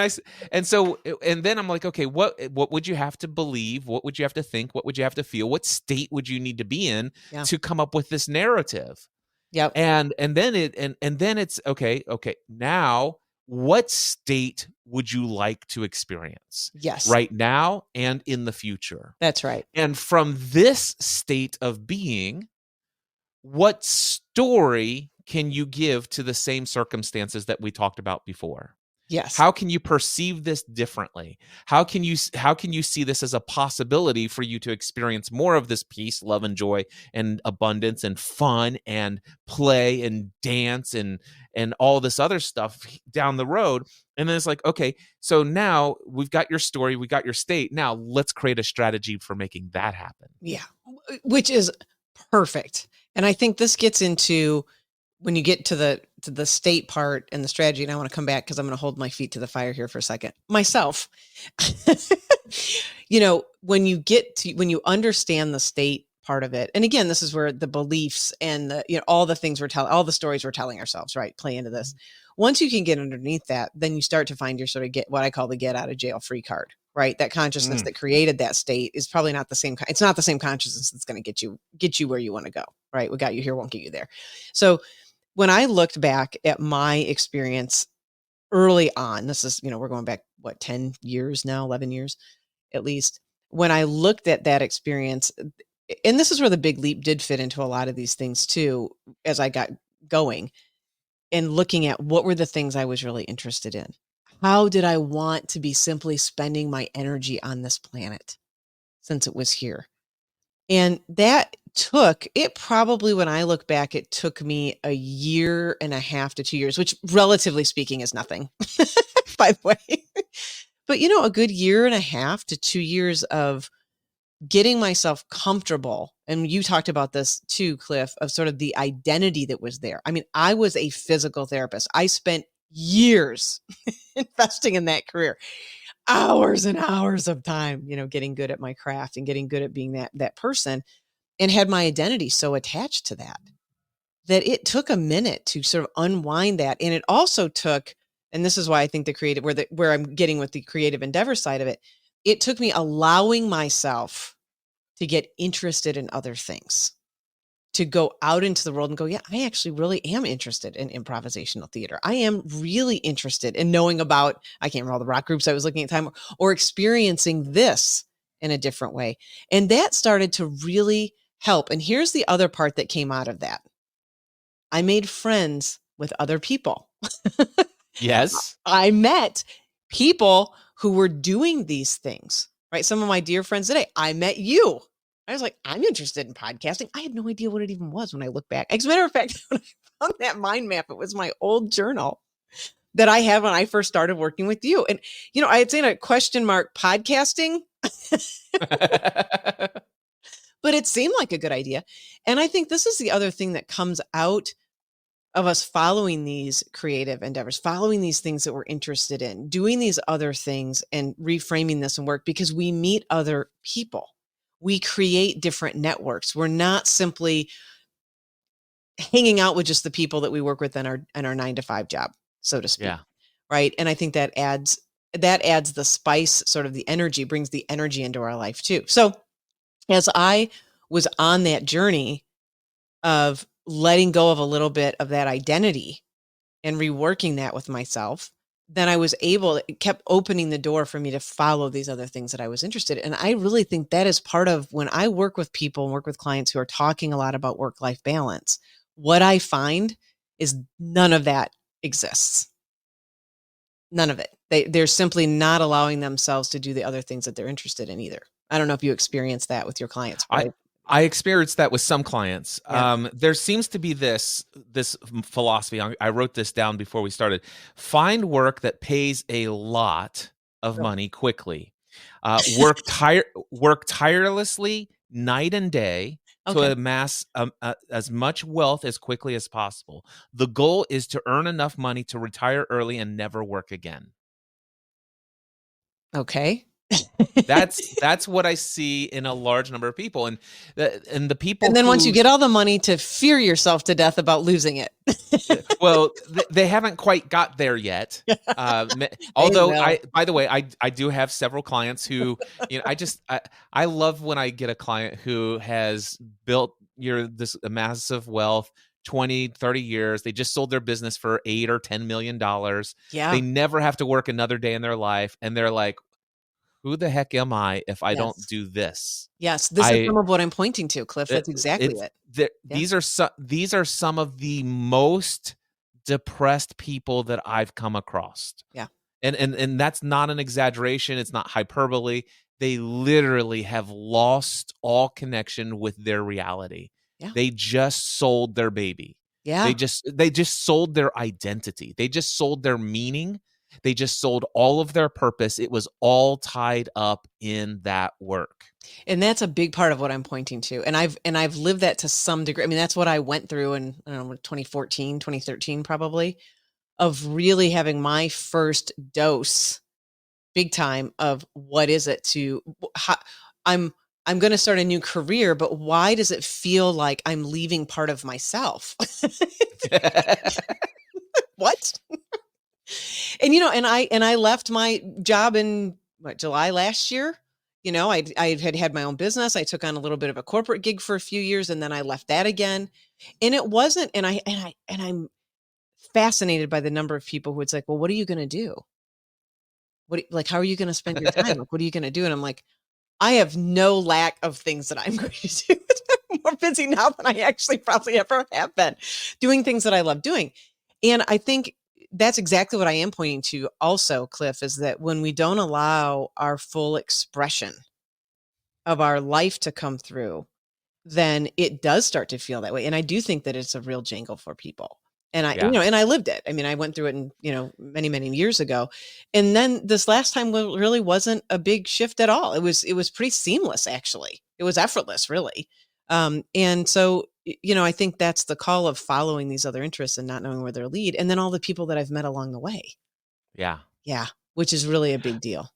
and then I'm like, okay, what would you have to believe? What would you have to think? What would you have to feel? What state would you need to be in Yeah. to come up with this narrative? Yep. And then it's okay, now what state would you like to experience Yes. right now and in the future? That's right. And from this state of being, what story can you give to the same circumstances that we talked about before? Yes. How can you perceive this differently? How can you see this as a possibility for you to experience more of this peace, love, and joy, and abundance, and fun, and play, and dance, and all this other stuff down the road? And then it's like, okay, so now we've got your story, we got your state. Now let's create a strategy for making that happen. Yeah. Which is perfect. And I think this gets into when you get to the state part and the strategy, and I want to come back because I'm going to hold my feet to the fire here for a second. Myself, when you understand the state part of it, and again, this is where the beliefs and all the things all the stories we're telling ourselves, right, play into this. Once you can get underneath that, then you start to find your sort of what I call the get out of jail free card, right? That consciousness that created that state is probably not the same. It's not the same consciousness that's going to get you where you want to go, right? What got you here won't get you there. So when I looked back at my experience early on, this is, we're going back, 10 years now, 11 years at least. When I looked at that experience, and this is where the big leap did fit into a lot of these things too, as I got going and looking at what were the things I was really interested in. How did I want to be simply spending my energy on this planet since it was here? And that probably, when I look back, it took me 1.5 to 2 years, which relatively speaking is nothing, by the way. But, a good 1.5 to 2 years of getting myself comfortable. And you talked about this too, Cliff, of sort of the identity that was there. I mean, I was a physical therapist. I spent years investing in that career. Hours and hours of time, getting good at my craft and getting good at being that person, and had my identity so attached to that it took a minute to sort of unwind that. And it also took, and this is why I think the creative, where I'm getting with the creative endeavor side of it, it took me allowing myself to get interested in other things, to go out into the world and go, yeah, I actually really am interested in improvisational theater. I am really interested in knowing about, I can't remember all the rock groups I was looking at time, or experiencing this in a different way. And that started to really help. And here's the other part that came out of that. I made friends with other people. Yes. I met people who were doing these things, right? Some of my dear friends today, I met you. I was like, I'm interested in podcasting. I had no idea what it even was when I look back. As a matter of fact, when I found that mind map, it was my old journal that I had when I first started working with you. And, I had seen a question mark podcasting, but it seemed like a good idea. And I think this is the other thing that comes out of us following these creative endeavors, following these things that we're interested in, doing these other things and reframing this in work, because we meet other people. We create different networks. We're not simply hanging out with just the people that we work with in our 9-to-5 job, so to speak. Yeah. Right. And I think that adds the spice, sort of the energy, brings the energy into our life too. So as I was on that journey of letting go of a little bit of that identity and reworking that with myself, then it kept opening the door for me to follow these other things that I was interested in. And I really think that is part of when I work with people and work with clients who are talking a lot about work-life balance, what I find is none of that exists. None of it. They're simply not allowing themselves to do the other things that they're interested in either. I don't know if you experience that with your clients. I experienced that with some clients. Yeah. There seems to be this philosophy. I wrote this down before we started. Find work that pays a lot of money quickly. Work tirelessly night and day to amass as much wealth as quickly as possible. The goal is to earn enough money to retire early and never work again. Okay. That's what I see in a large number of people, and the people And then once you who get all the money, to fear yourself to death about losing it. well, they haven't quite got there yet. They Although will. by the way, I do have several clients who, I love when I get a client who has built this massive wealth, 20, 30 years. They just sold their business for $8 or $10 million. Yeah. They never have to work another day in their life. And they're like, who the heck am I if I don't Yes. do this? Yes. This is I some of what I'm pointing to, Cliff. it, That's exactly it's it. Yeah. these are some of the most depressed people that I've come across. Yeah. And that's not an exaggeration, it's not hyperbole. They literally have lost all connection with their reality. Yeah. They just sold their baby. Yeah. They just sold their identity. They just sold their meaning. They just sold all of their purpose. It was all tied up in that work. And that's a big part of what I'm pointing to. And I've lived that to some degree. I mean, that's what I went through in, I don't know, 2014, 2013, probably, of really having my first dose, big time, of what is it to how, I'm I'm going to start a new career, but why does it feel like I'm leaving part of myself? What? And I left my job in July last year. I had had my own business. I took on a little bit of a corporate gig for a few years, and then I left that again. And it wasn't, I'm fascinated by the number of people who it's like, well, what are you going to do? Like, how are you going to spend your time? Like, what are you going to do? And I'm like, I have no lack of things that I'm going to do. I'm more busy now than I actually probably ever have been, doing things that I love doing. And I think that's exactly what I am pointing to also, Cliff, is that when we don't allow our full expression of our life to come through, then it does start to feel that way. And I do think that it's a real jangle for people. And Yeah. and I lived it. I mean, I went through it many, many years ago. And then this last time really wasn't a big shift at all. It was pretty seamless, actually. It was effortless, really. And so, I think that's the call of following these other interests and not knowing where they'll lead. And then all the people that I've met along the way. Yeah. Yeah. Which is really a big deal.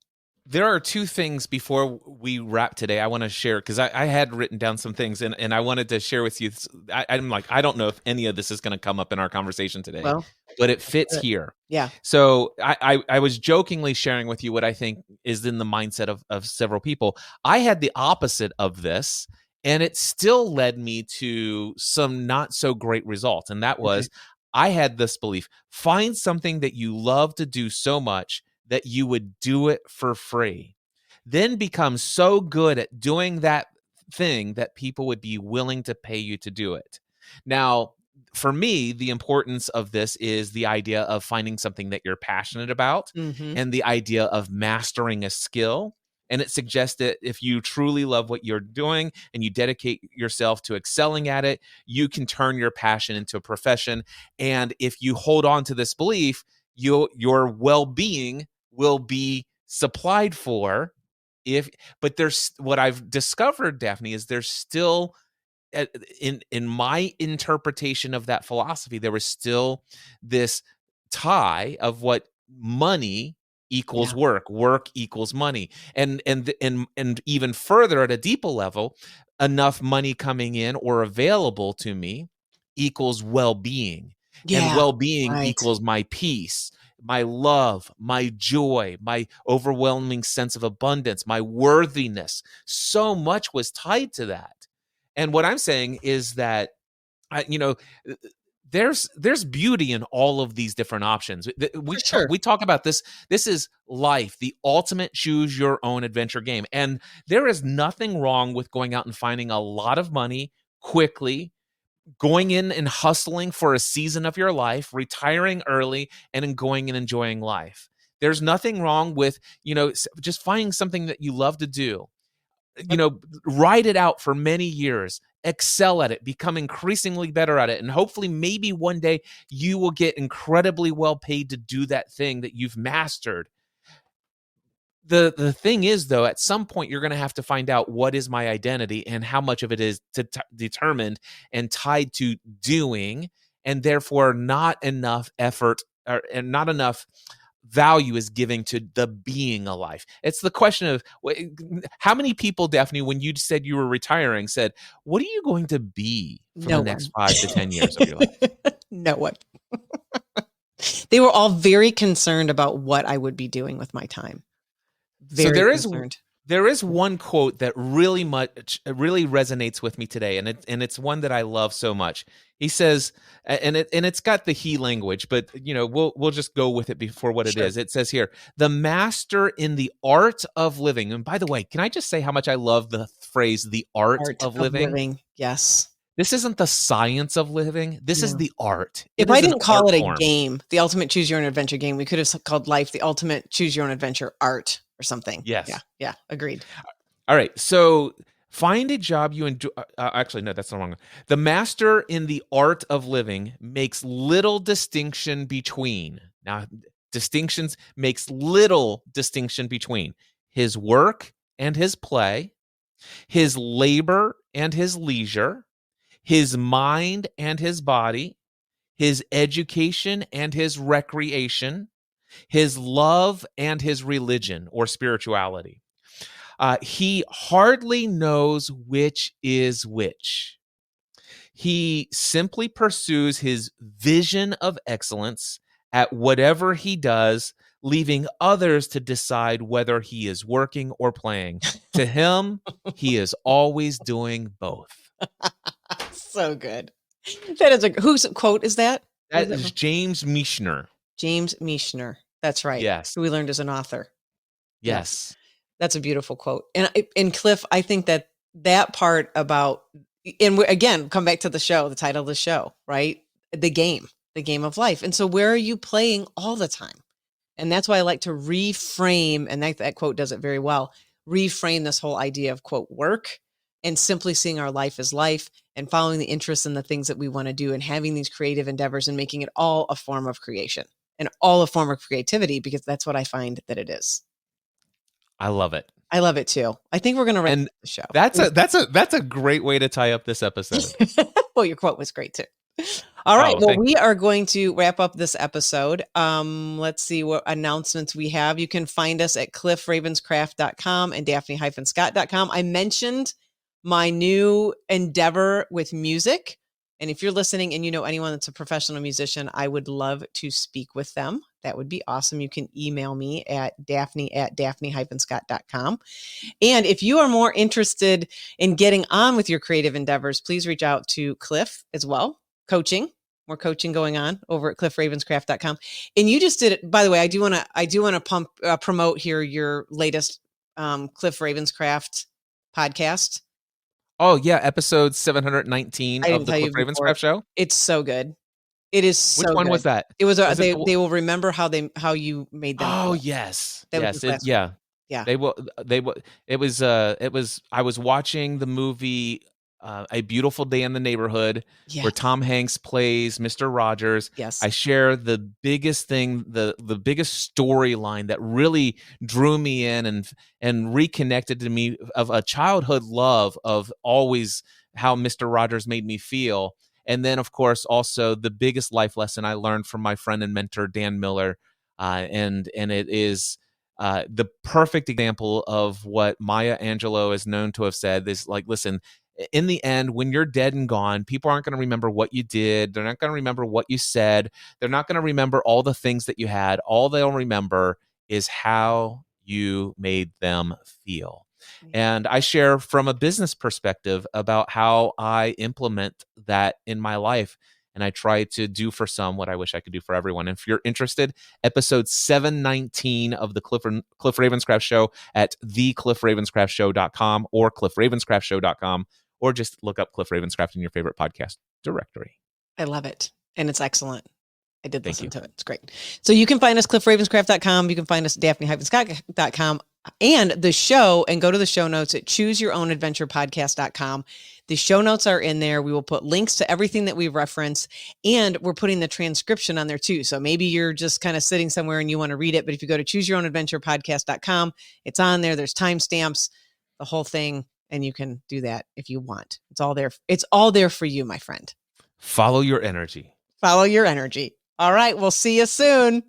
There are two things before we wrap today I want to share, because I had written down some things and I wanted to share with you. I'm like, I don't know if any of this is going to come up in our conversation today, Well, but it fits here. Yeah. So I was jokingly sharing with you what I think is in the mindset of several people. I had the opposite of this, and it still led me to some not so great results. And that was, I had this belief: find something that you love to do so much that you would do it for free. Then become so good at doing that thing that people would be willing to pay you to do it. Now, for me, the importance of this is the idea of finding something that you're passionate about, and the idea of mastering a skill. And it suggests that if you truly love what you're doing and you dedicate yourself to excelling at it, you can turn your passion into a profession. And if you hold on to this belief, your well-being will be supplied for. But there's, what I've discovered, Daphne, is there's still, in my interpretation of that philosophy, there was still this tie of what money equals work equals money, and even further, at a deeper level, enough money coming in or available to me equals well-being, and well-being equals my peace, my love, my joy, my overwhelming sense of abundance, my worthiness. So much was tied to that. And what I'm saying is that, there's beauty in all of these different options. We talk about this. This is life, the ultimate choose your own adventure game. And there is nothing wrong with going out and finding a lot of money quickly, going in and hustling for a season of your life, retiring early, and then going and enjoying life. There's nothing wrong with, just finding something that you love to do. Ride it out for many years, excel at it, become increasingly better at it. And hopefully maybe one day you will get incredibly well paid to do that thing that you've mastered. The thing is, though, at some point you're going to have to find out, what is my identity and how much of it is determined and tied to doing, and therefore not enough effort and not enough value is giving to the being alive. It's the question of how many people, Daphne, when you said you were retiring, said, what are you going to be for No the one. next 5 to 10 years of your life? No one. They were all very concerned about what I would be doing with my time. So Very concerned. there is one quote that really resonates with me today, and it's one that I love so much. He says, and it's got the he language, but we'll just go with it before what it Sure. is. It says here, the master in the art of living. And by the way, can I just say how much I love the phrase "the art of living"? Yes. This isn't the science of living. This is No. the art. If It I is an didn't call art it a form. game, the ultimate choose your own adventure game, we could have called life the ultimate choose your own adventure art or something. Yes. Yeah. Agreed. All right. So find a job you enjoy. Actually, no, that's the wrong one. The master in the art of living makes little distinction between. Now, makes little distinction between his work and his play, his labor and his leisure, his mind and his body, his education and his recreation, his love and his religion or spirituality. He hardly knows which is which. He simply pursues his vision of excellence at whatever he does, leaving others to decide whether he is working or playing. To him, he is always doing both. So good. That is whose quote is that? That is James Michener. James Michener. That's right. Yes. Who we learned as an author. Yes. That's a beautiful quote. And Cliff, I think that part about, and again, come back to the show, the title of the show, right? The game of life. And so where are you playing all the time? And that's why I like to reframe, and that quote does it very well, reframe this whole idea of, quote, work, and simply seeing our life as life and following the interests and the things that we want to do and having these creative endeavors and making it all a form of creation and all a form of creativity, because that's what I find that it is. I love it. I love it too. I think we're going to wrap the show. That's a great way to tie up this episode. Well, your quote was great too. All right. Well, we are going to wrap up this episode. Let's see what announcements we have. You can find us at cliffravenscraft.com and daphne-scott.com. I mentioned my new endeavor with music. And if you're listening and you know anyone that's a professional musician, I would love to speak with them. That would be awesome. You can email me at daphne@daphne-scott.com. And if you are more interested in getting on with your creative endeavors, please reach out to Cliff as well. More coaching going on over at cliffravenscraft.com. And you just did it. By the way, I do want to promote here your latest Cliff Ravenscraft podcast. Oh yeah, episode 719 of the Cliff Ravenscraft Show. It's so good. It is so good. Which one was that? It was they will remember how you made them. Oh yes. Yeah. They will. It was. I was watching the movie A Beautiful Day in the Neighborhood, where Tom Hanks plays Mr. Rogers. Yes. I share the biggest thing, the biggest storyline that really drew me in and reconnected to me of a childhood love of always how Mr. Rogers made me feel. And then, of course, also the biggest life lesson I learned from my friend and mentor, Dan Miller. And it is the perfect example of what Maya Angelou is known to have said. Is like, listen, in the end, when you're dead and gone, people aren't going to remember what you did. They're not going to remember what you said. They're not going to remember all the things that you had. All they'll remember is how you made them feel. And I share from a business perspective about how I implement that in my life. And I try to do for some what I wish I could do for everyone. And if you're interested, episode 719 of the Cliff Ravenscraft Show at thecliffravenscraftshow.com or cliffravenscraftshow.com, or just look up Cliff Ravenscraft in your favorite podcast directory. I love it. And it's excellent. I did listen to it. It's great. So you can find us cliffravenscraft.com. You can find us daphne-scott.com and the show, and go to the show notes at chooseyourownadventurepodcast.com. The show notes are in there. We will put links to everything that we reference, and we're putting the transcription on there too. So maybe you're just kind of sitting somewhere and you want to read it, but if you go to chooseyourownadventurepodcast.com, it's on there. There's timestamps, the whole thing, and you can do that if you want. It's all there. It's all there for you, my friend. Follow your energy. Follow your energy. All right. We'll see you soon.